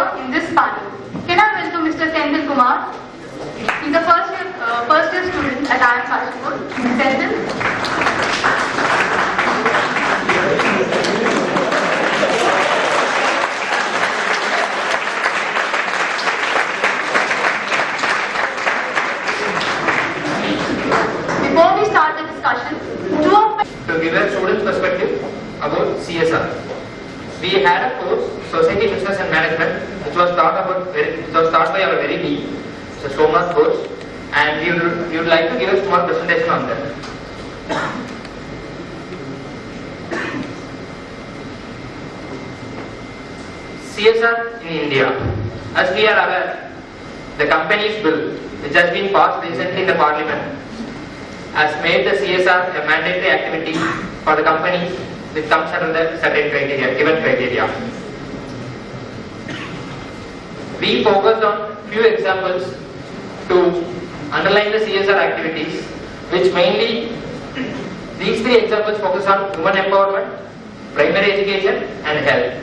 collaborator in this panel. Can I welcome Mr. Senthil Kumar? He's a first year student at IIM Kashipur. Senthil. Before we start the discussion, to give a student's perspective about CSR. We had a course, Society Business and Management, which was taught by our very dean. It's a 4-month course, and we would like to give a small presentation on that. CSR in India. As we are aware, the Companies Bill, which has been passed recently in the Parliament, has made the CSR a mandatory activity for the companies which comes under the certain criteria, given criteria. We focused on few examples to underline the CSR activities, which mainly these 3 examples focus on women empowerment, primary education and health.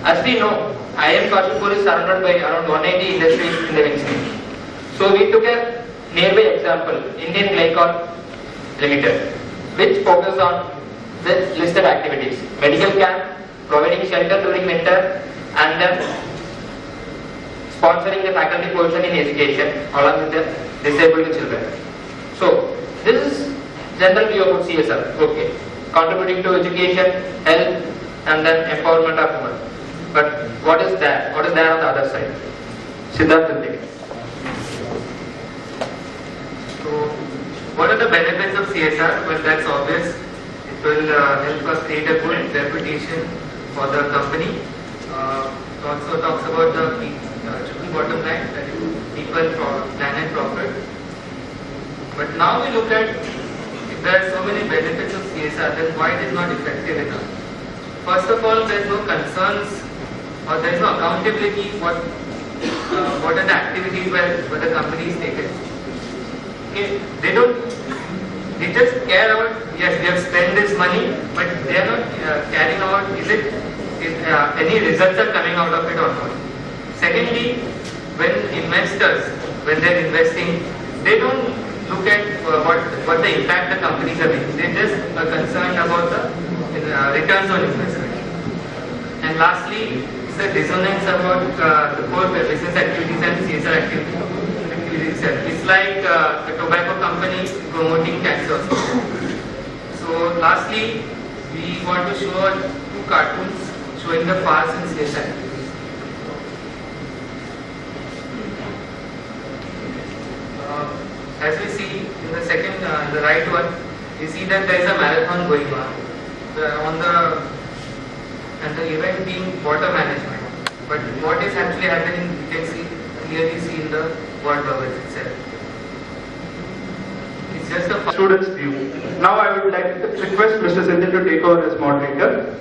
As we know, IIM Kashipur is surrounded by around 180 industries in the vicinity. So we took a nearby example, Indian Glycol Limited, which focus on the listed activities: medical camp, providing shelter during winter, and then sponsoring the faculty portion in education along with the disabled children. So this is general view about CSR. Okay, contributing to education, health, and then empowerment of women. But what is that? What is there on the other side? Siddhartha, take it. So, what are the benefits of CSR? Well, that's obvious. It will help us create a good reputation for the company. It also talks about the triple bottom line, that is people, planet, profit. But now we look at, if there are so many benefits of CSR, then why it is not effective enough? First of all, there is no concerns or there is no accountability what are the activities where the company is taken. Okay, they just care about, yes, we have spent this money, but they are not caring about is any results are coming out of it or not. Secondly, when investors, when they are investing, they don't look at what the impact the companies are making. They just are concerned about the returns on investment. And lastly, it's the dissonance about the core business activities and CSR activities. It's like the tobacco company promoting cancer. So lastly, we want to show 2 cartoons showing the farce in CSR activities. As we see in the second, the right one, you see that there is a marathon going on. And the event being water management. But what is actually happening, you can clearly see in the word bubbles itself. It's just a student's view. Now I would like to request Mr. Senthil to take over as moderator.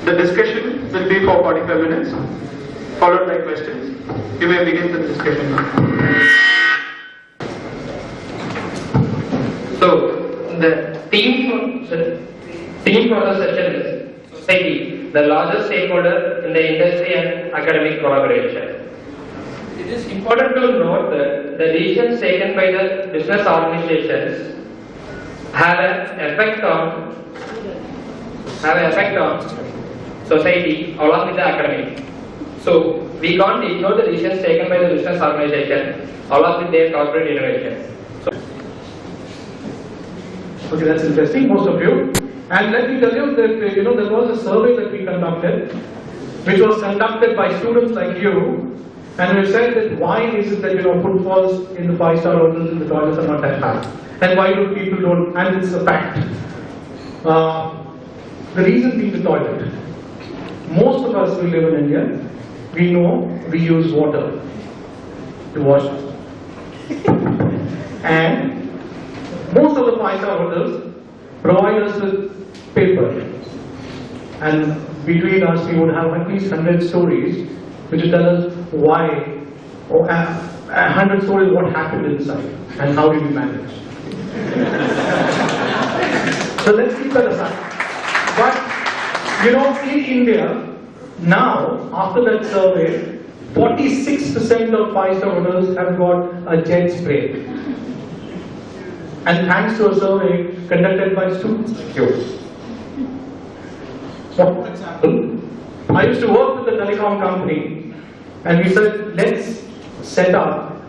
The discussion will be for 45 minutes, followed by questions. You may begin the discussion now. So the theme for the session is society, the largest stakeholder in the industry and academic collaboration. It is important to note that the decisions taken by the business organizations have an effect on society along with the academic. So we can't ignore the decisions taken by the business organization along with their corporate innovation. Okay, that's interesting, most of you. And let me tell you that there was a survey that we conducted, which was conducted by students like you, and we said that why is it that footfalls in the 5-star hotels in the toilets are not that high, and why do people don't? And it's a fact. The reason being the toilet. Most of us who live in India, we know we use water to wash, and most of the 5-star hotels provide us with paper, and between us we would have at least 100 stories which will tell us why, or 100 stories what happened inside and how did we manage. So let's keep that aside. But in India Now, after that survey, 46% of 5-star hotels have got a jet spray. And thanks to a survey conducted by students like you. So, for example, I used to work with a telecom company, and we said, let's set up,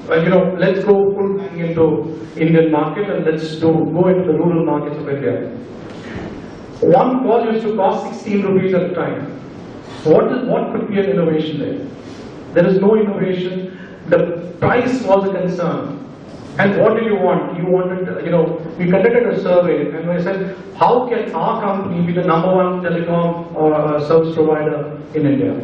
let's go full bang into Indian market and let's go into the rural markets of India. One call used to cost 16 rupees at the time. What could be an innovation there? There is no innovation. The price was a concern. And what did you want? You wanted, we conducted a survey and we said, how can our company be the #1 telecom or service provider in India?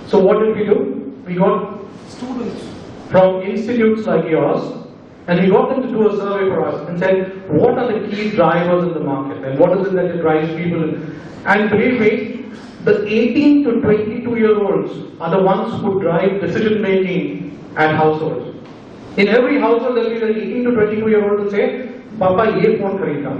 So what did we do? We got students from institutes like yours, and we got them to do a survey for us and said, what are the key drivers in the market and what is it that drives people? And believe me, the 18 to 22-year-olds are the ones who drive decision making at households. In every household, there will be the 18 to 22-year-old who say, Papa, ye phone kharida.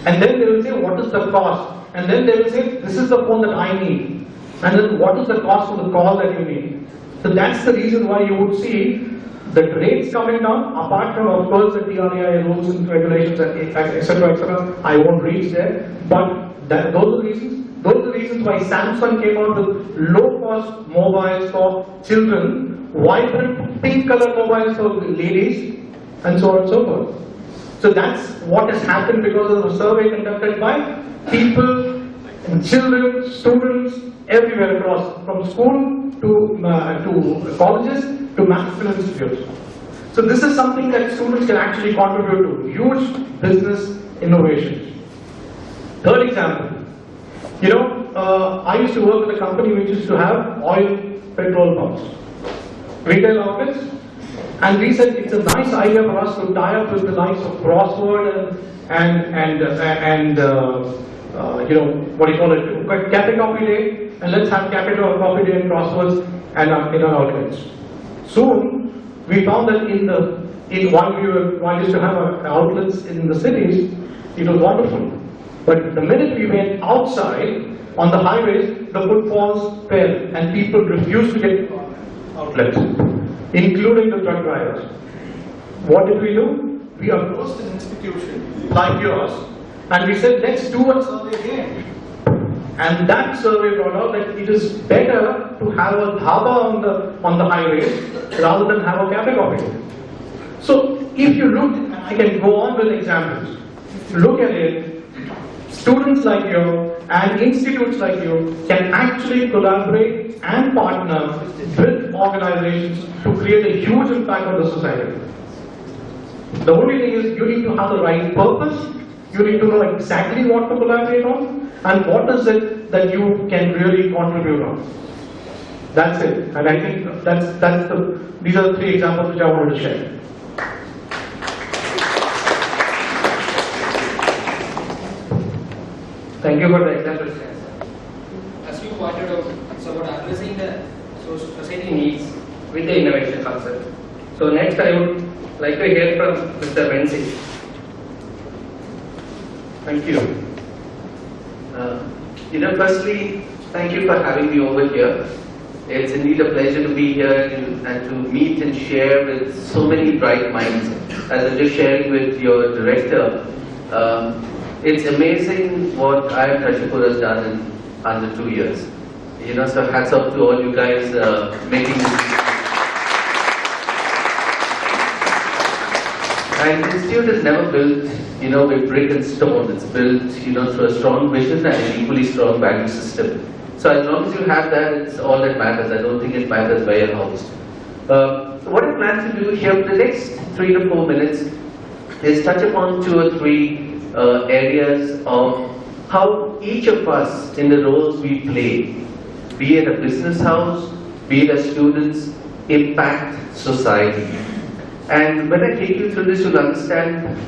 And then they will say, what is the cost? And then they will say, this is the phone that I need. And then what is the cost of the call that you need? So that's the reason why you would see the rates coming down, apart from, of course, the TRAI rules and regulations, etc., etc. I won't reach there. But those are the reasons. Those are the reasons why Samsung came out with low-cost mobiles for children, vibrant pink-colored mobiles for ladies, and so on and so forth. So that's what has happened because of the survey conducted by people, and children, students, everywhere across, from school to colleges to master's institutes. So this is something that students can actually contribute to, huge business innovations. Third example. I used to work with a company which used to have oil petrol pumps, retail outlets, and we said it's a nice idea for us to tie up with the likes of Crossword and Cafe Coffee Day, and let's have Cafe Coffee Day and Crosswords and in our outlets. Soon, we found that while we used to have our outlets in the cities, it was wonderful. But the minute we went outside, on the highways, the footfalls fell and people refused to get outlets, including the truck drivers. What did we do? We approached an institution like yours and we said, let's do a survey again. And that survey brought out that it is better to have a dhaba on the highways rather than have a cafe coffee. So if you look, and I can go on with examples, look at it, students like you and institutes like you can actually collaborate and partner with organizations to create a huge impact on the society. The only thing is you need to have the right purpose, you need to know exactly what to collaborate on and what is it that you can really contribute on. That's it. And I think these are the 3 examples which I wanted to share. Thank you for the example, sir. As you pointed out, it's about addressing the society needs with the innovation concept. So next I would like to hear from Mr. Menezes. Thank you. Firstly, thank you for having me over here. It's indeed a pleasure to be here and to meet and share with so many bright minds. As I was just sharing with your director, it's amazing what IIM Kashipur has done in under 2 years. So hats off to all you guys making this. And the institute is never built, with brick and stone. It's built, through a strong vision and an equally strong value system. So as long as you have that, it's all that matters. I don't think it matters where you're housed. What I plan to do here for the next 3 to 4 minutes is touch upon 2 or 3 areas of how each of us in the roles we play, be it a business house, be it as students, impact society. And when I take you through this, you'll understand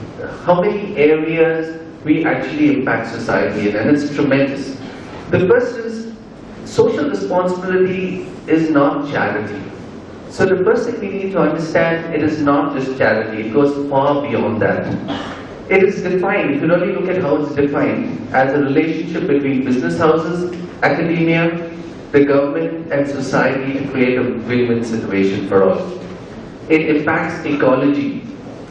how many areas we actually impact society in, and it's tremendous. The first is social responsibility is not charity. So the first thing we need to understand, it is not just charity, it goes far beyond that. It is defined, if you really look at how it's defined, as a relationship between business houses academia, the government and society to create a win-win situation for all. It impacts ecology,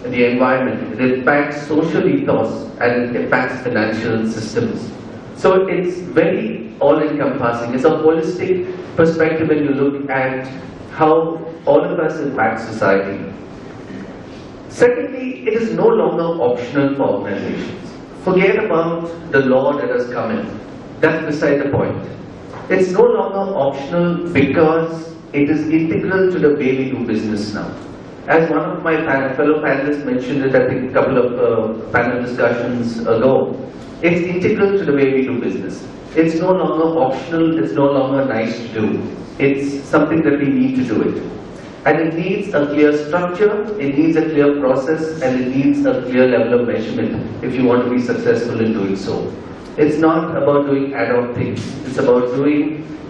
the environment, it impacts social ethos, and it impacts financial systems. So it's very all-encompassing. It's a holistic perspective when you look at how all of us impact society. Secondly, it is no longer optional for organizations. Forget about the law that has come in. That's beside the point. It's no longer optional because it is integral to the way we do business now. As one of my fellow panelists mentioned it, I think a couple of panel discussions ago, it's integral to the way we do business. It's no longer optional, it's no longer nice to do. It's something that we need to do it. And it needs a clear structure, it needs a clear process, and it needs a clear level of measurement if you want to be successful in doing so. It's not about doing ad hoc things, it's about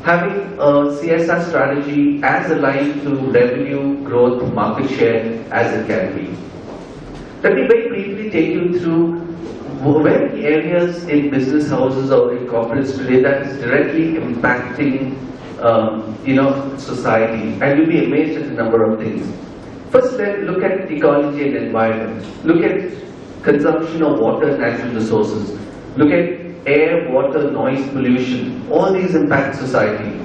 having a CSR strategy as aligned to revenue, growth, market share as it can be. Let me very briefly take you through where the areas in business houses or in corporates today that is directly impacting society, and you'll be amazed at the number of things. First, let's look at ecology and environment. Look at consumption of water and natural resources. Look at air, water, noise, pollution. All these impact society.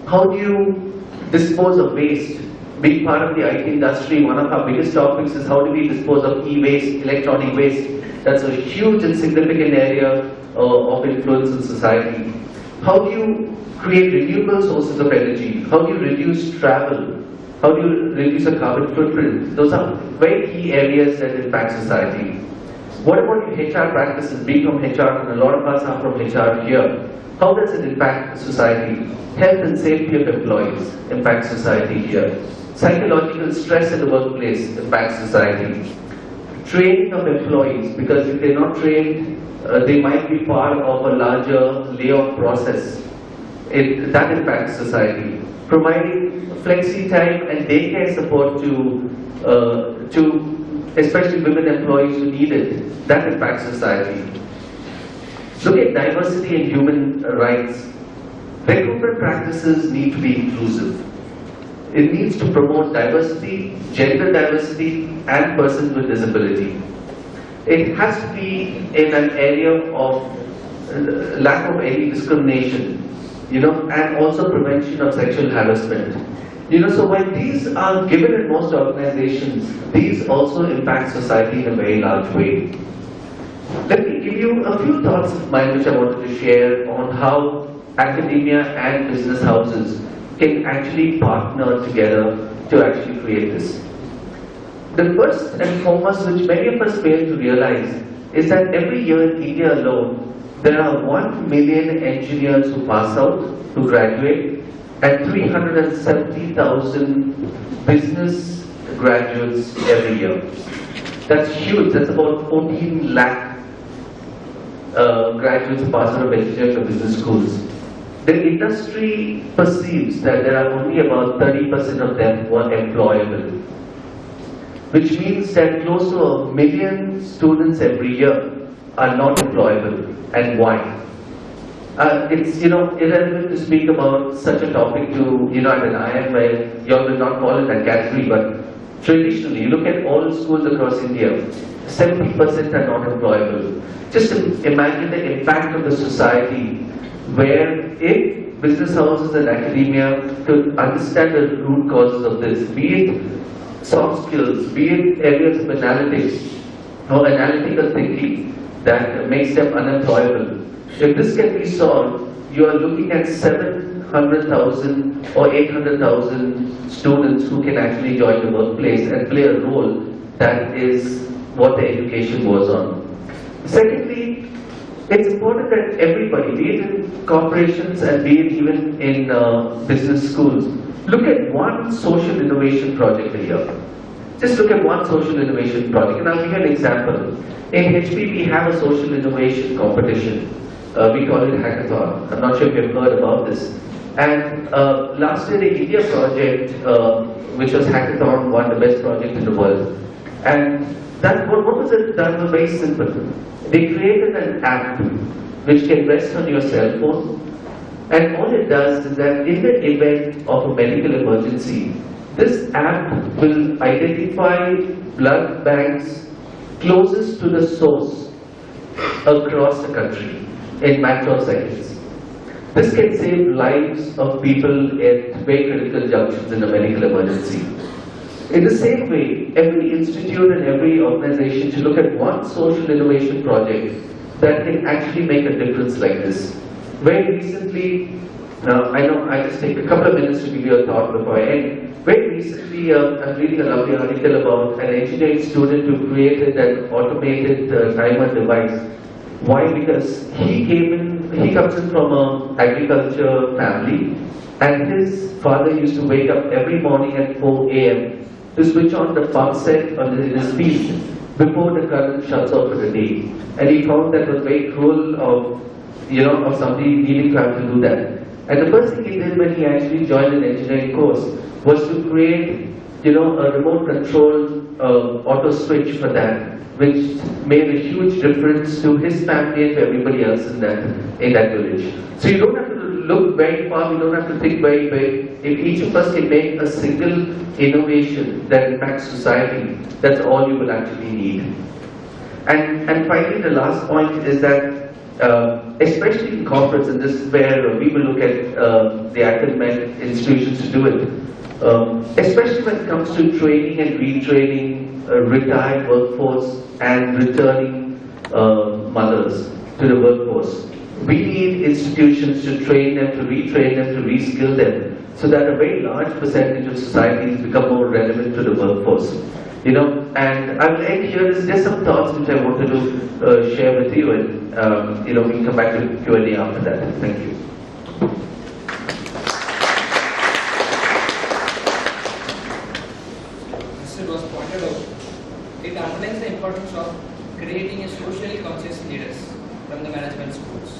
How do you dispose of waste? Being part of the IT industry, one of our biggest topics is how do we dispose of e-waste, electronic waste. That's a huge and significant area of influence in society. How do you create renewable sources of energy? How do you reduce travel? How do you reduce a carbon footprint? Those are very key areas that impact society. What about your HR practices? Being from HR, and a lot of us are from HR here. How does it impact society? Health and safety of employees impact society here. Psychological stress in the workplace impacts society. Training of employees, because if they're not trained, they might be part of a larger layoff process. That impacts society. Providing flexi time and daycare support to especially women employees who need it, that impacts society. Look at diversity and human rights. Recruitment practices need to be inclusive. It needs to promote diversity, gender diversity, and persons with disability. It has to be in an area of lack of any discrimination, and also prevention of sexual harassment. So when these are given in most organizations, these also impact society in a very large way. Let me give you a few thoughts of mine which I wanted to share on how academia and business houses can actually partner together to actually create this. The first and foremost, which many of us fail to realize, is that every year in India alone, there are 1 million engineers who pass out, who graduate, and 370,000 business graduates every year. That's huge. That's about 14 lakh graduates who pass out of engineering or business schools. The industry perceives that there are only about 30% of them who are employable, which means that close to 1 million students every year are not employable. And why? It's irrelevant to speak about such a topic to at an IIM where you all will not fall in that category, but traditionally, you look at all schools across India, 70% are not employable. Just imagine the impact of the society where if business houses and academia could understand the root causes of this, be it soft skills, be it areas of analytics or analytical thinking that makes them unemployable. If this can be solved, you are looking at 700,000 or 800,000 students who can actually join the workplace and play a role. That is what the education was on. Secondly, it's important that everybody, be it in corporations and be it even in business schools, look at one social innovation project a year. Just look at one social innovation project, and I'll give you an example. In HP, we have a social innovation competition. We call it Hackathon. I'm not sure if you've heard about this. And last year, the India project, which was Hackathon, won the best project in the world. And what was it done? It was very simple. They created an app which can rest on your cell phone, And all it does is that in the event of a medical emergency, this app will identify blood banks closest to the source across the country in matter of seconds. This can save lives of people at very critical junctions in a medical emergency. In the same way, every institute and every organization should look at one social innovation project that can actually make a difference like this. Very recently, I know I just take a couple of minutes to give you a thought before I end. Very recently, I'm reading a lovely article about an engineering student who created an automated timer device. Why? Because he comes in from an agriculture family, and his father used to wake up every morning at 4 a.m. to switch on the pump set in his field before the current shuts off for the day. And he found that was very cruel of somebody needing to have to do that. And the first thing he did when he actually joined an engineering course was to create, a remote controlled auto switch for that, which made a huge difference to his family and to everybody else in that village. So you don't have to look very far, we don't have to think very big. If each of us can make a single innovation that impacts society, that's all you will actually need. And finally, the last point is that especially in corporates, and this is where we will look at the academic institutions to do it, especially when it comes to training and retraining retired workforce and returning mothers to the workforce. We need institutions to train them, to retrain them, to reskill them, so that a very large percentage of societies become more relevant to the workforce. And I'll end here. There's just some thoughts which I wanted to share with you, and we can come back to Q&A after that. Thank you. As it was pointed out, it underlines the importance of creating a socially conscious leaders from the management schools.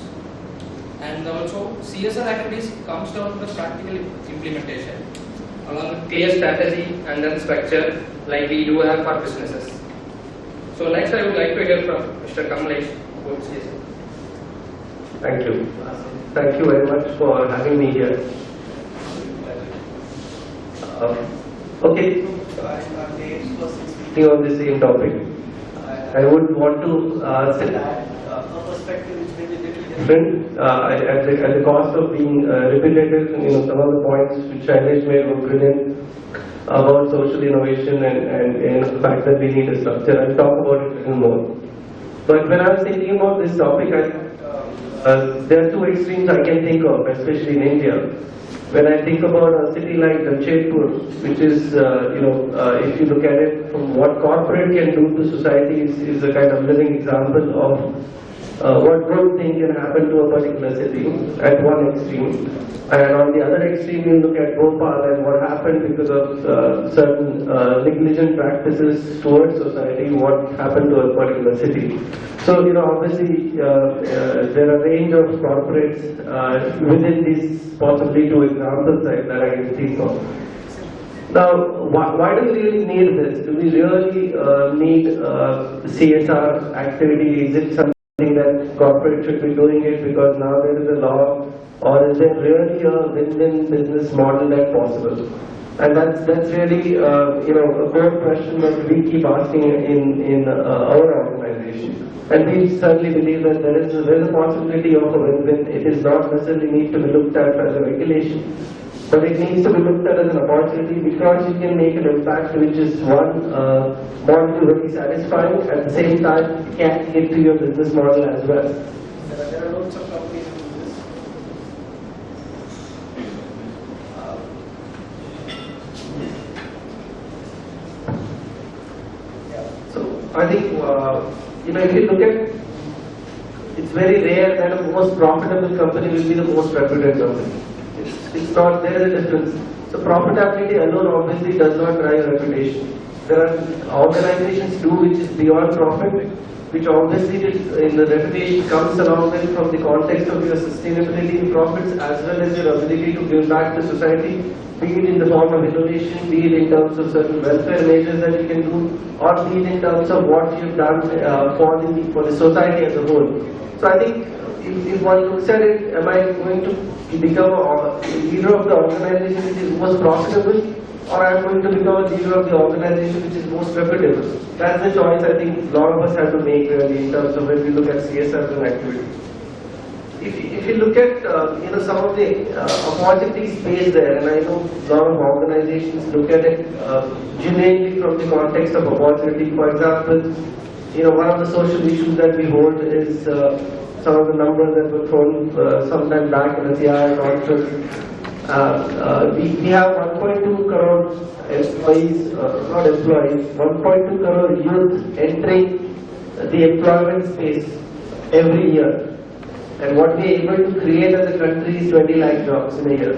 And also, CSR activities comes down to the practical implementation, along with clear strategy and then structure, like we do have for businesses. So next I would like to hear from Mr. Kamlesh about CSR. Thank you. Thank you very much for having me here. Okay, speaking on the same topic, I would want to say that a perspective which may be a little different at the cost of being repetitive. Some of the points which Sailesh made were brilliant about social innovation and the fact that we need a structure. I'll talk about it a little more. But when I was thinking about this topic, there are two extremes I can think of, especially in India. When I think about a city like Kashipur, which is, if you look at it from what corporate can do to society, is a kind of living example of what good thing can happen to a particular city at one extreme. And on the other extreme, you look at Bhopal and what happened because of certain negligent practices towards society, what happened to a particular city. So, obviously, there are a range of corporates within these possibly two examples that I can think of. Now, why do we really need this? Do we really need CSR activity? Is it something that corporate should be doing it because now there is a law, or is there really a win-win business model that's possible? And that's really a core question that we keep asking in our organization. And we certainly believe that there is a possibility of a win-win. It is not necessarily need to be looked at as a regulation, but it needs to be looked at as an opportunity because you can make an impact which is one, not very satisfying, at the same time it can get to your business model as well. There are lots of companies who do this. So I think, if you look at, it's very rare that a most profitable company will be the most reputed company. It's not, there is a difference. So profitability alone obviously does not drive reputation. There are organizations do which is beyond profit, which obviously in the reputation comes along with from the context of your sustainability in profits as well as your ability to give back to society, be it in the form of innovation, be it in terms of certain welfare measures that you can do, or be it in terms of what you've done for the society as a whole. So I think if one looks at it, am I going to become a leader of the organization which is most profitable, or am I going to become a leader of the organization which is most reputable? That's the choice I think a lot of us have to make really in terms of when we look at CSR as an activity. If you look at some of the opportunity space there, and I know a lot of organizations look at it genuinely from the context of opportunity. For example, one of the social issues that we hold is some of the numbers that were thrown sometime back in the CII conference. We have 1.2 crore employees, not employees, 1.2 crore youth entering the employment space every year. And what we are able to create as a country is 20 lakh jobs in a year.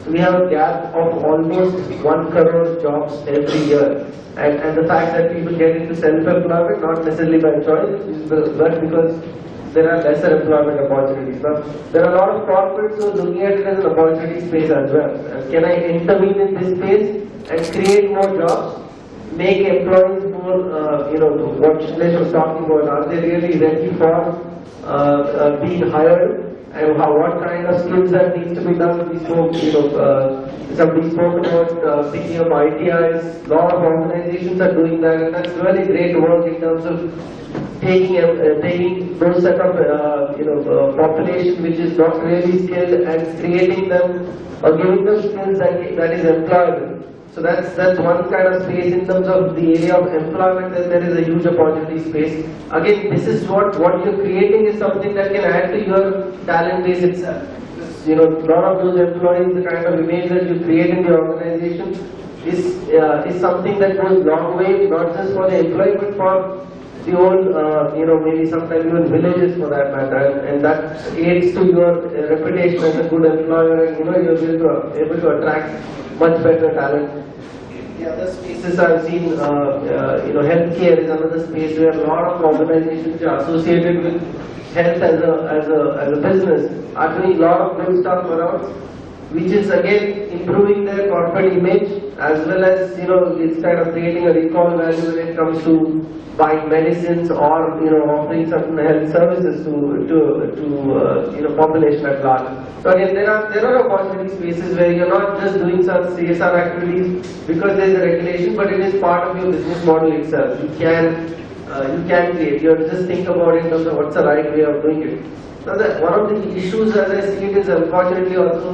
So we have a gap of almost 1 crore jobs every year. And the fact that people get into self-employment, not necessarily by choice, but because there are lesser employment opportunities. Now, there are a lot of corporates who are looking at it as an opportunity space as well. Can I intervene in this space and create more jobs, make employees more, what Sailesh was talking about, are they really ready for being hired, and what kind of skills that needs to be done? We spoke, somebody spoke about picking up ITIs. A lot of organizations are doing that, and that's really great work in terms of taking those set of population which is not really skilled and creating them or giving them skills that is employable. So that's one kind of space in terms of the area of employment. That there is a huge opportunity space. Again, this is what you're creating is something that can add to your talent base itself. A lot of those employees, the kind of image that you create in the organization is something that goes long way, not just for the employee, but for the whole, maybe sometimes even villages for that matter, and that aids to your reputation as a good employer, and you're able to attract much better talent. The other spaces I've seen, healthcare is another space where a lot of organizations which are associated with health as a business are doing a lot of good stuff around, which is again improving their corporate image as well as it's kind of creating a recall value when it comes to buying medicines or offering certain health services to population at large. So again, there are opportunity spaces where you're not just doing some CSR activities because there's a regulation, but it is part of your business model itself. You can create. You just think about it in terms of what's the right way of doing it. Now, one of the issues as I see it is unfortunately also,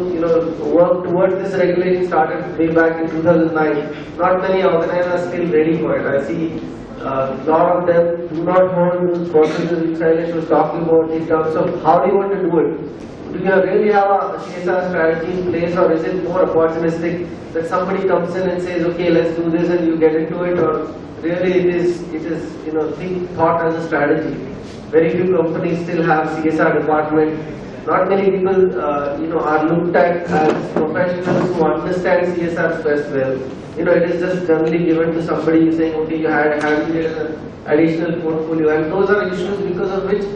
work towards this regulation started way back in 2009. Not many organizations are still ready for it. I see a lot of them do not hold those processes which Sailesh was talking about in terms of how do you want to do it. Do you really have a CSR strategy in place, or is it more opportunistic that somebody comes in and says, okay, let's do this, and you get into it, or really it is thought as a strategy. Very few companies still have CSR department. Not many people, are looked at as professionals who understand CSR best well. It is just generally given to somebody saying, okay, you had an additional portfolio, and those are issues because of which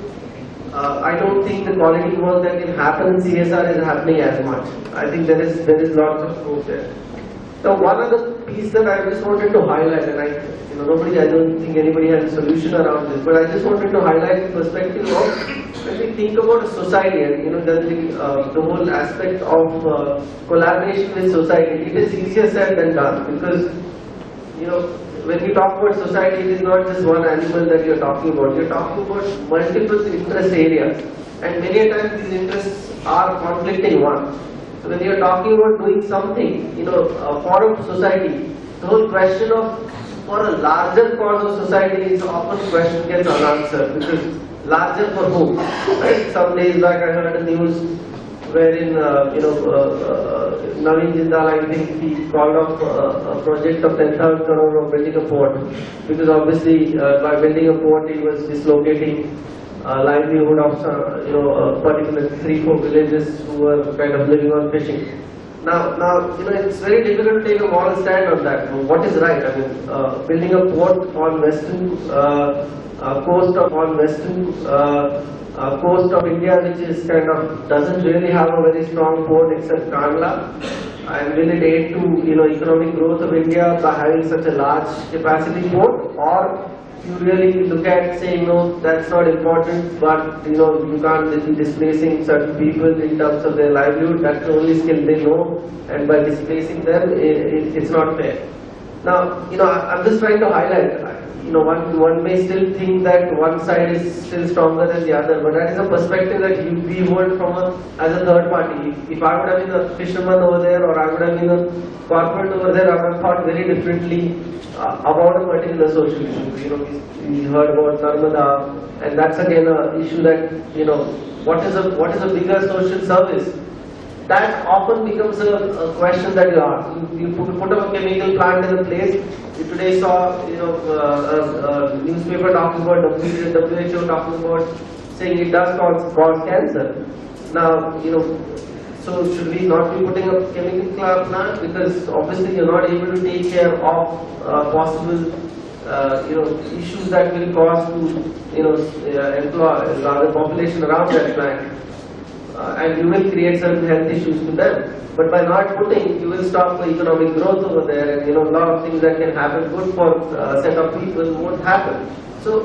I don't think the quality work that can happen in CSR is happening as much. I think there is lots of scope there. Now, one other piece that I just wanted to highlight, and I don't think anybody has a solution around this, but I just wanted to highlight the perspective of when we think about a society and the whole aspect of collaboration with society. It is easier said than done because when we talk about society, it is not just one animal that you're talking about. You're talking about multiple interest areas, and many times these interests are conflicting one. So when you're talking about doing something, for a society, the whole question of for a larger cause of society is often question gets unanswered because larger for whom? Right? Some days back I heard a news wherein Naveen Jindal, I think he called off a project of 10,000 crore of building a port because obviously by building a port he was dislocating livelihood of some, particular 3-4 villages who were kind of living on fishing. Now, it's very difficult to take a moral stand on that. What is right? I mean, building a port on western coast of India, which is kind of doesn't really have a very strong port except Kandla, and will it aid to economic growth of India by having such a large capacity port, or you really look at saying, no, that's not important, but you can't be displacing certain people in terms of their livelihood, that's the only skill they know, and by displacing them, it's not fair. Now, I'm just trying to highlight, one may still think that one side is still stronger than the other, but that is a perspective that we hold as a third party. If I would have been a fisherman over there, or I would have been a corporate over there, I would have thought very differently about a particular social issue. We heard about Narmada, and that's again an issue that, what is a bigger social service? That often becomes a question that you ask. You put up a chemical plant in a place. You today saw, a newspaper talking about WHO talking about saying it does cause cancer. Now, so should we not be putting up chemical plant, because obviously you're not able to take care of possible issues that will cause to employ the population around that plant. And you will create certain health issues to them. But by not putting, you will stop the economic growth over there, and a lot of things that can happen good for a set of people won't happen. So,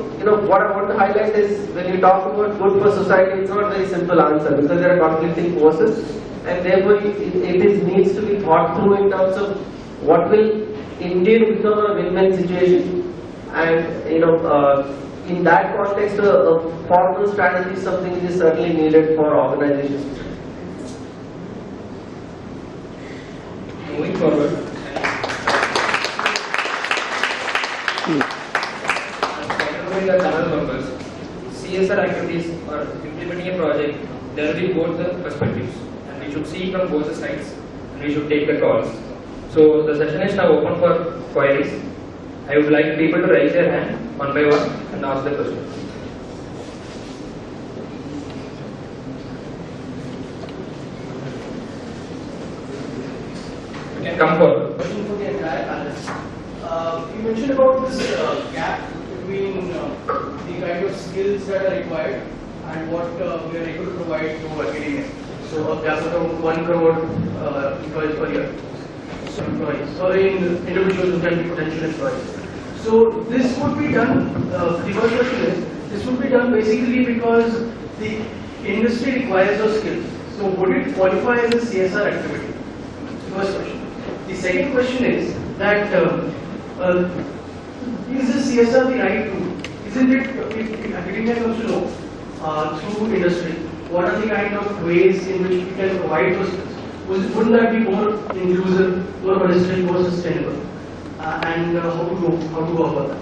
what I want to highlight is, when you talk about good for society, it's not a very simple answer, because there are conflicting forces, and therefore it needs to be thought through in terms of what will indeed become a win-win situation, and in that context, a formal strategy is something which is certainly needed for organizations. Moving forward, following the channel members, CSR activities or implementing a project, there will be both the perspectives, and we should see from both the sides, and we should take the calls. So the session is now open for queries. I would like people to raise their hand one by one and ask the question. You can come forward. Question for the entire panel. You mentioned about this gap between the kind of skills that are required and what we are able to provide to academia. So a gap of 1 crore employees per year. So employees, or in individuals who can be potential employees. So this would be done, the first question is, this would be done basically because the industry requires those skills. So would it qualify as a CSR activity? First question. The second question is that, is the CSR the right tool? Isn't it, if academia comes to know through industry, what are the kind of ways in which we can provide those skills? Wouldn't that be more inclusive, more holistic, more sustainable? And how to go about that?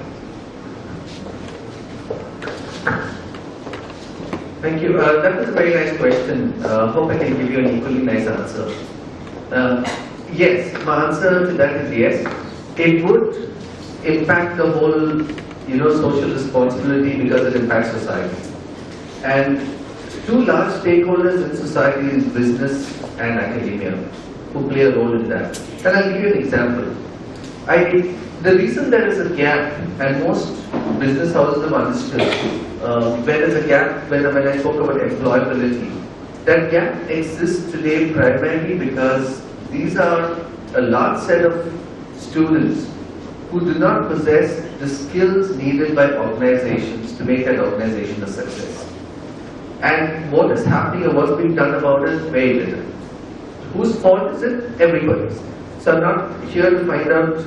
Thank you. That was a very nice question. Hope I can give you an equally nice answer. Yes, my answer to that is yes. It would impact the whole, social responsibility, because it impacts society. And two large stakeholders in society is business and academia, who play a role in that. And I'll give you an example. The reason there is a gap, and most business houses have understood, where there's a gap when I spoke about employability, that gap exists today primarily because these are a large set of students who do not possess the skills needed by organizations to make that organization a success. And what is happening and what's being done about it is very little. Whose fault is it? Everybody's. So I'm not here to find out,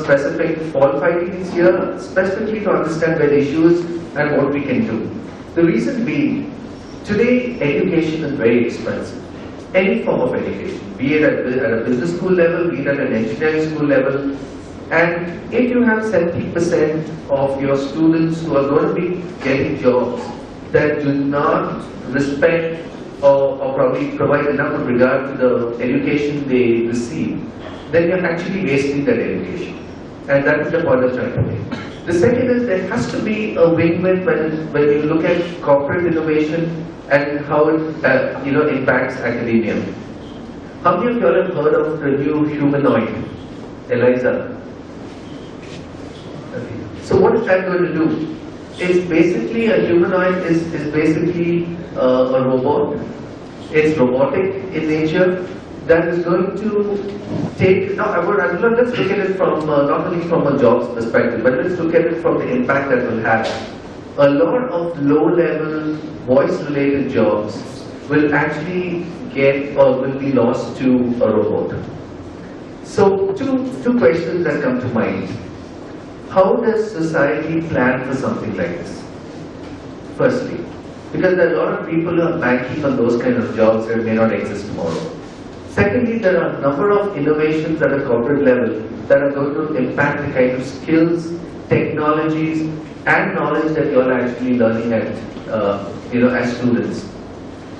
specific fault findings here, specifically to understand where the issue is and what we can do. The reason being, today education is very expensive. Any form of education, be it at a business school level, be it at an engineering school level. And if you have 70% of your students who are going to be getting jobs that do not respect or probably provide enough of regard to the education they receive, then you're actually wasting that education. And that is the point I'm trying to make. The second is there has to be a win-win when you look at corporate innovation and how it impacts academia. How many of you all have heard of the new humanoid, ELIZA? So what is that going to do? It's basically a humanoid is basically a robot. It's robotic in nature, that is going to take, let's look at it from, not only from a jobs perspective, but let's look at it from the impact that will have. A lot of low-level voice-related jobs will actually get or will be lost to a robot. So two questions that come to mind. How does society plan for something like this? Firstly, because there are a lot of people who are banking on those kind of jobs that may not exist tomorrow. Secondly, there are a number of innovations at a corporate level that are going to impact the kind of skills, technologies, and knowledge that you are actually learning at, as students.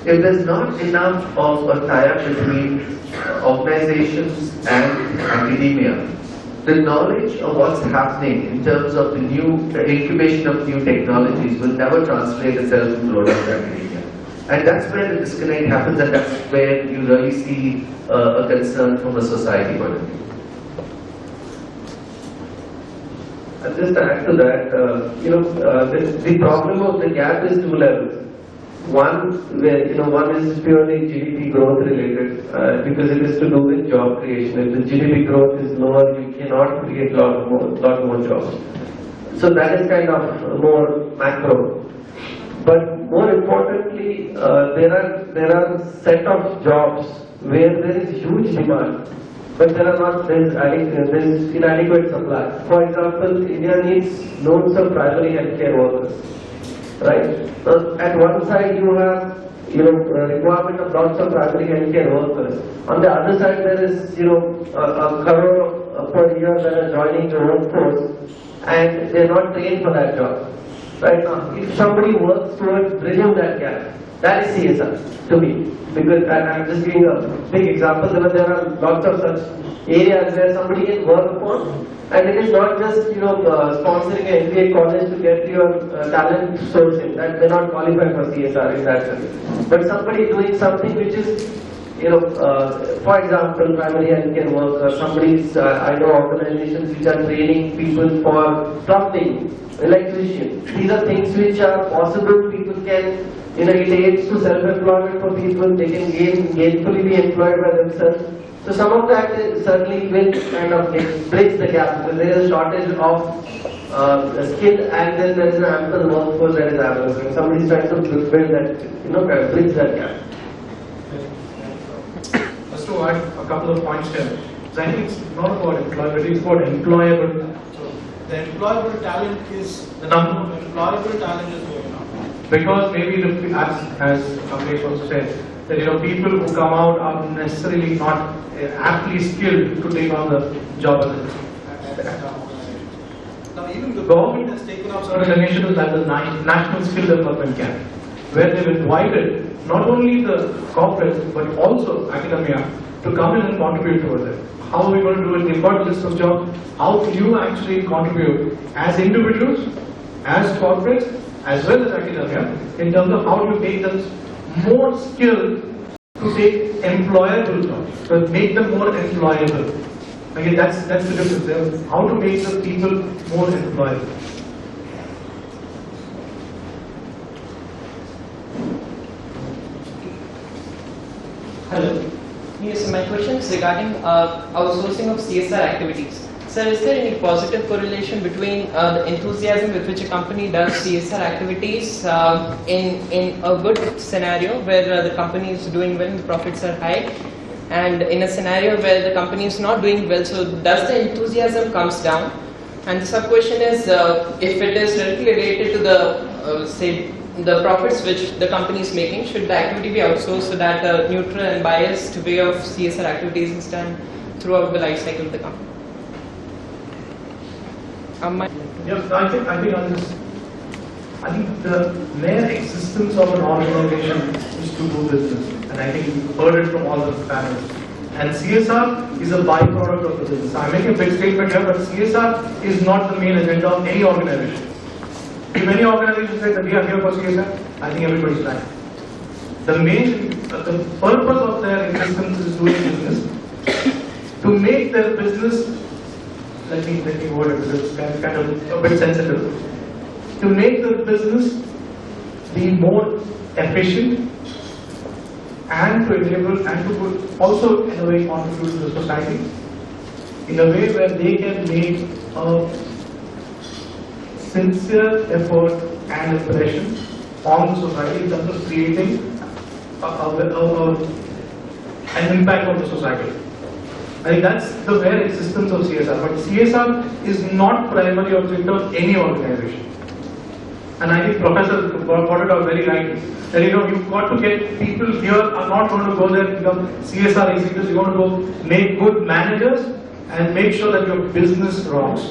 If there's not enough of a tie-up between organizations and academia, the knowledge of what's happening in terms of the new incubation of new technologies will never translate itself into product academia. And that's where the disconnect happens, and that's where you really see a concern from a society point of view. And just to add to that, the problem of the gap is two levels. One is purely GDP growth related, because it is to do with job creation. If the GDP growth is lower, you cannot create a lot more jobs. So that is kind of more macro. But more importantly, there are set of jobs where there is huge demand, but there is inadequate supply. For example, India needs loads of primary healthcare workers. Right. At one side you have requirement of lots of primary healthcare workers. On the other side there is a crore per year that are joining the workforce and they are not trained for that job. Right now, if somebody works towards bridging that gap, that is CSR to me. Because I am just giving a big example. There are lots of such areas where somebody can work upon. And it is not just sponsoring an MBA college to get your talent sourcing. That may not qualify for CSR in that sense. But somebody doing something which is, for example, primary healthcare worker. I know organizations which are training people for plumbing, electrician. These are things which are possible. People can, it aids to self-employment for people. They can gainfully be employed by themselves. So some of that certainly will kind of bridge the gap, because there is a shortage of skill and then there is an ample workforce that is available. Somebody is trying to build that, kind of bridge that gap. Just to add a couple of points here. So I think it's not about employability, it's about employable. So the employable talent is The number. employable talent is going up. Because maybe as Kamlesh also said, that people who come out are necessarily not aptly skilled to take on the job. Now even the Government has taken up certain initiatives like the National Skill Development Camp, where they've invited not only the corporates but also academia to come in and contribute towards it. How are we going to do it? They've got a list of jobs. How do you actually contribute as individuals, as corporates, as well as academia, in terms of how do you make them more skilled to take employable jobs, to make them more employable. Again, that's the difference there. How to make the people more employable. Hello. Yes, my question is regarding outsourcing of CSR activities. Sir, is there any positive correlation between the enthusiasm with which a company does CSR activities in a good scenario where the company is doing well and profits are high, and in a scenario where the company is not doing well, so does the enthusiasm comes down? And the sub question is, if it is directly related to the say the profits which the company is making, should the activity be outsourced so that a neutral and biased way of CSR activities is done throughout the life cycle of the company? Yes, I think the mere existence of an organization is to do business, and I think you've heard it from all the panels. And CSR is a byproduct of the business. I'm making a big statement here, but CSR is not the main agenda of any organization. If many organizations say that we are here for CSR, I think everybody's lying. The purpose of their existence is doing business, to make their business. Let me word it because it's kind of a bit sensitive. To make the business be more efficient, and to enable and to also in a way contribute to the society in a way where they can make a sincere effort and impression on the society in terms of creating an impact on the society. I think that's the bare existence of CSR. But CSR is not primary objective of any organization. And I think Professor got it out very right. That you've got to get people here are not going to go there and become CSR executives. You're going to go make good managers and make sure that your business rocks.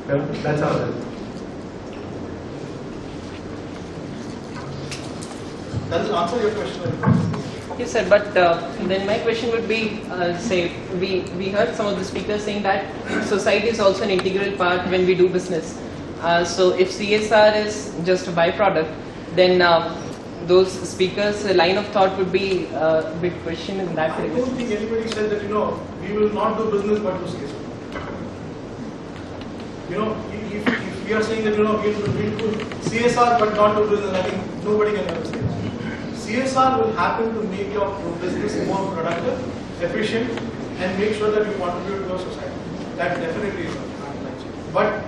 Yeah, that's how it is. Does it answer your question? Yes, sir. But then my question would be, say, we heard some of the speakers saying that society is also an integral part when we do business. So if CSR is just a byproduct, then those speakers' line of thought would be a big question in that. I don't think anybody said that we will not do business but do CSR. If we are saying that we'll do CSR but not do business, I think nobody can ever say that. CSR will happen to make your business more productive, efficient, and make sure that you contribute to your society. That definitely is a but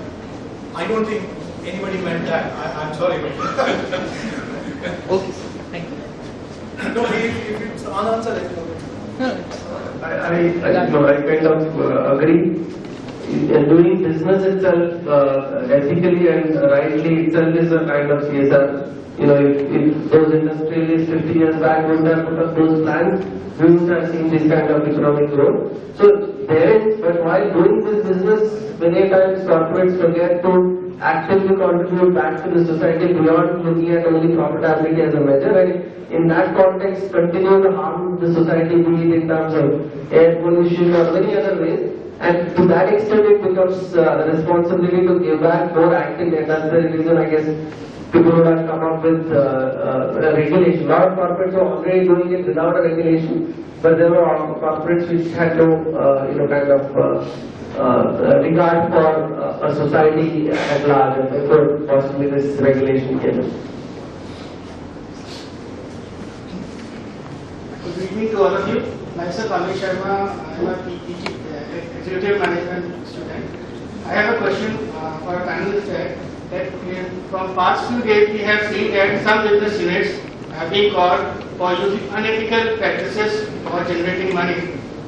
I don't think anybody meant that. I'm sorry. Okay, sir. Thank you. No, if it's unanswered, it's okay. I kind of agree. Doing business itself ethically and rightly itself is a kind of CSR. If those industrialists 50 years back would have put up those plans, we would have seen this kind of economic growth. So there is, but while doing this business, many times corporates forget to actively contribute back to the society beyond looking at only profitability as a measure, and in that context continue to harm the society, be it in terms of air pollution or many other ways. And to that extent it becomes a responsibility to give back more actively, and that's the reason I guess people would have come up with a regulation. A lot of corporates are already doing it without a regulation, but there were corporates which had no kind of regard for a society at large, and therefore possibly this regulation came in. Good evening to all of you. Myself, Kamlesh, I am a executive management student. I have a question for a panelist that from past few days we have seen that some business units are being caught for using unethical practices for generating money,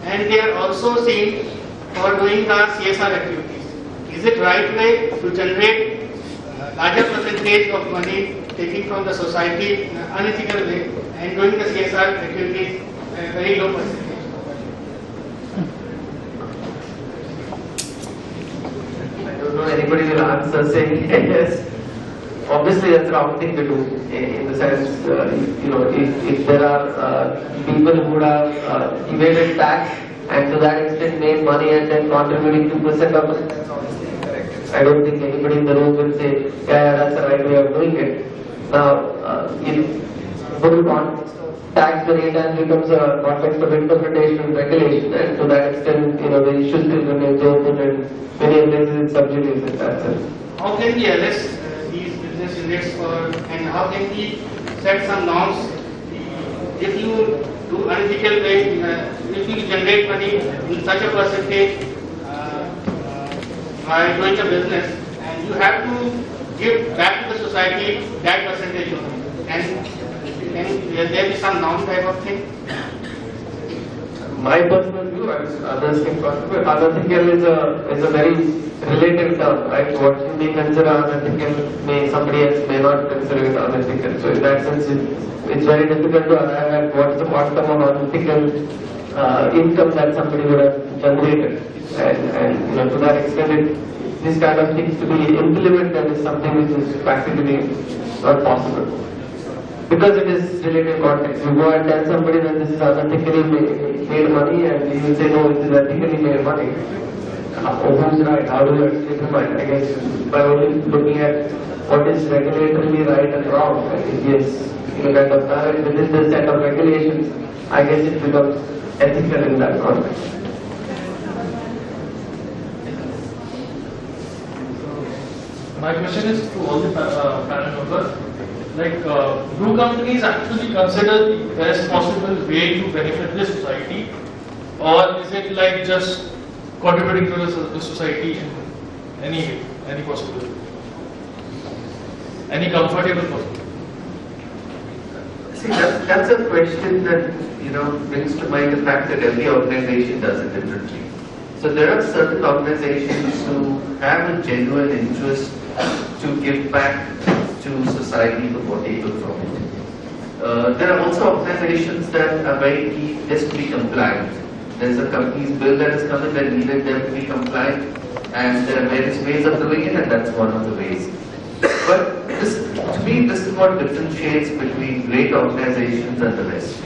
and they are also seen for doing the CSR activities. Is it right way to generate larger percentage of money taking from the society in an unethical way and doing the CSR activities at a very low percentage? I don't know anybody will answer saying yes. Obviously, that's the wrong thing to do. In the sense, if there are people who have evaded tax and to that extent made money and then contributing 2% of it, that's obviously incorrect. I don't think anybody in the room will say, yeah, that's the right way of doing it. Now, if full tax many times becomes a context of interpretation and regulation, and to that extent, the issue still remains open and many places it's subjudice in that sense. How can we arrest these business units and how can we set some norms? If you do unethical way, if you generate money in such a percentage by doing a business, and you have to give back to the society that percentage only, and will there be some norm type of thing? My personal view, others can contribute. Unethical is a very relative term, right? What you may consider unethical, somebody else may not consider it unethical. So in that sense, it's very difficult to arrive at what is the quantum of unethical income that somebody would have generated. And to that extent, this kind of things to be implemented is something which is practically not possible. Because it is related context. You go and tell somebody that this is unethically made money, and you will say, no, it is ethically made money. Who's right? How do you actually define? I guess by only looking at what is regulatorily right and wrong. If yes, kind of current within this set of regulations, I guess it becomes ethical in that context. My question is to all the panel members. do companies actually consider the best possible way to benefit the society, or is it like just contributing to the society in any way, any possible way, any comfortable possible? See, that's a question that brings to mind the fact that every organization does it differently. So there are certain organizations who have a genuine interest to give back to society for what they took from it. There are also organizations that are very keen just to be compliant. There's a company's bill that has come in that needed them to be compliant, and there are various ways of doing it, and that's one of the ways. But to me, this is what differentiates between great organizations and the rest.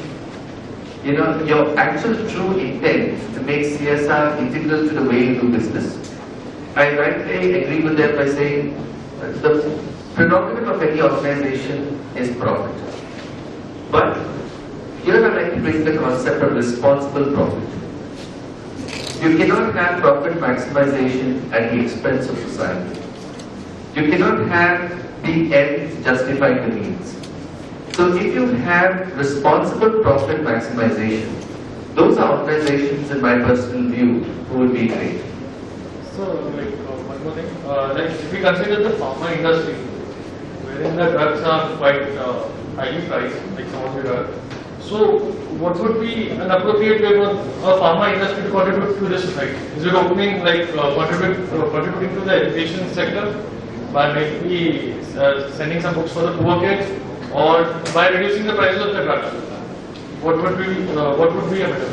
Your actual true intent to make CSR integral to the way you do business. I rightly agree with them by saying the prerogative of any organization is profit. But here I'd like to bring the concept of responsible profit. You cannot have profit maximization at the expense of society. You cannot have the ends justify the means. So if you have responsible profit maximization, those are organizations, in my personal view, who would be great. So, one more thing, if we consider the pharma industry, wherein the drugs are quite highly priced, like some of the drugs, so what would be an appropriate way for a pharma industry to contribute to the society? Is it opening, contributing to the education sector by maybe sending some books for the poor kids, or by reducing the prices of the drugs? What would be a better?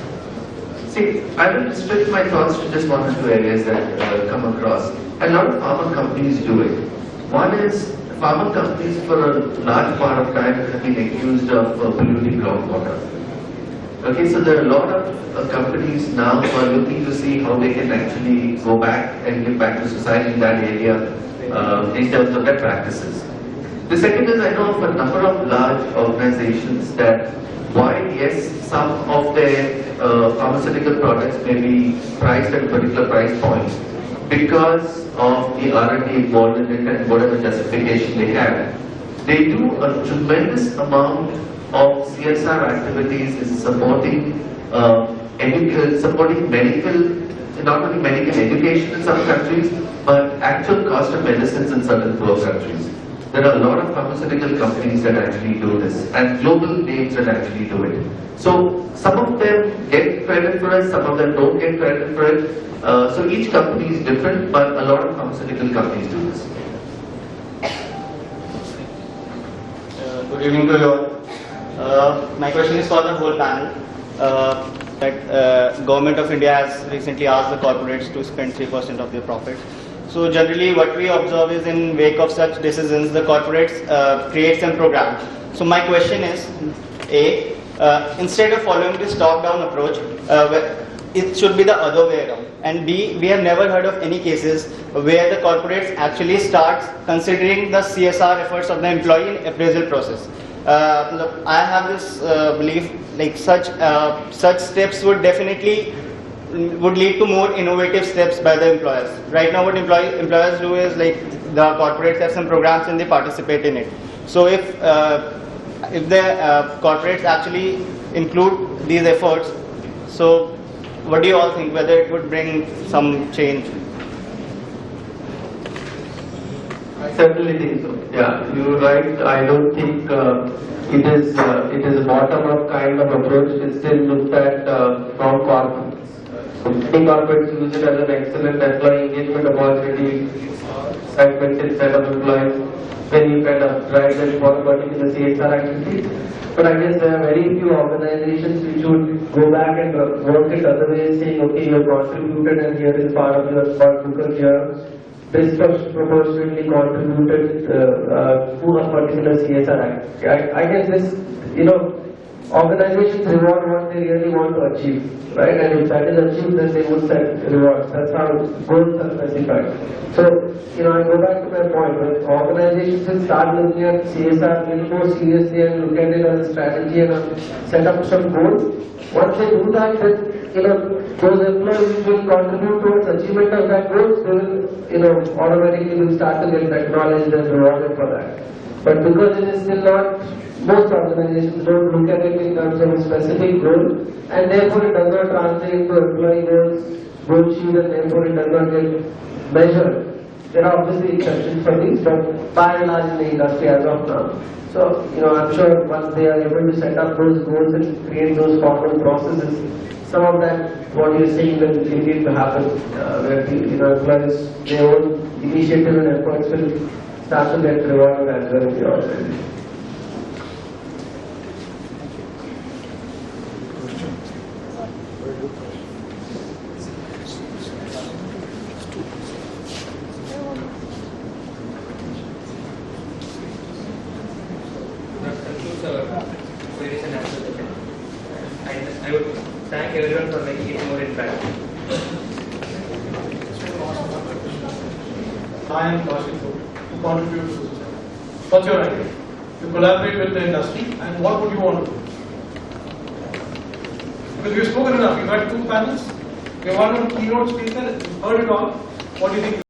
See, I will restrict my thoughts to just one or two areas that come across. A lot of pharma companies do it. One is, pharma companies for a large part of time have been accused of polluting groundwater. Okay, so there are a lot of companies now who are looking to see how they can actually go back and give back to society in that area in terms of their practices. The second is, I know of a number of large organizations that while yes, some of their pharmaceutical products may be priced at a particular price point, because of the R&D involved in it and whatever justification they have, they do a tremendous amount of CSR activities in supporting medical, not only medical education in some countries, but actual cost of medicines in certain poor countries. There are a lot of pharmaceutical companies that actually do this, and global names that actually do it. So some of them get credit for it, some of them don't get credit for it. So each company is different, but a lot of pharmaceutical companies do this. Good evening to you all. My question is for the whole panel. That Government of India has recently asked the corporates to spend 3% of their profits. So generally what we observe is, in wake of such decisions, the corporates create some programs. So my question is, A, instead of following this top-down approach, it should be the other way around. And B, we have never heard of any cases where the corporates actually start considering the CSR efforts of the employee in appraisal process. I have this belief, like such steps would definitely lead to more innovative steps by the employers. Right now what employers do is, like, the corporates have some programs and they participate in it. So if the corporates actually include these efforts, so what do you all think, whether it would bring some change? I certainly think so. Yeah, you're right. I don't think it is a bottom-up kind of approach. It still looks at from corporates. Many corporates use it as an excellent employee engagement opportunity, segmented set of employees, when you kind of drive them forward in the CSR activities. But I guess there are very few organizations which would go back and work it other ways, saying, okay, you have contributed and here is part of your spot because you have disproportionately contributed to a particular CSR act. I guess this, organizations reward what they really want to achieve, right? And if that is achieved, then they would set rewards. That's how goals are specified. So, I go back to my point, when organizations will start looking at CSR a little more seriously and look at it as a strategy and set up some goals. Once they do that, then, those employees will contribute towards achievement of that goals, they will, automatically will start to get acknowledged and rewarded for that. But because it is still not, most organizations don't look at it in terms of a specific goal, and therefore it does not translate to employee goals, goal sheet, and therefore it does not get measured. There are obviously exceptions for these, but by and large in the industry as of now. So, I'm sure once they are able to set up those goals and create those common processes, some of that, what you're saying, will indeed to happen, where employees, their own initiative and efforts will start to get rewarded as well in the organization. I would thank everyone for making it more interactive. I am Kashipur to contribute to this. What's your idea? To collaborate with the industry, and what would you want to do? Because we've spoken enough, we've had 2 panels, we have one keynote speaker, you've heard it all. What do you think?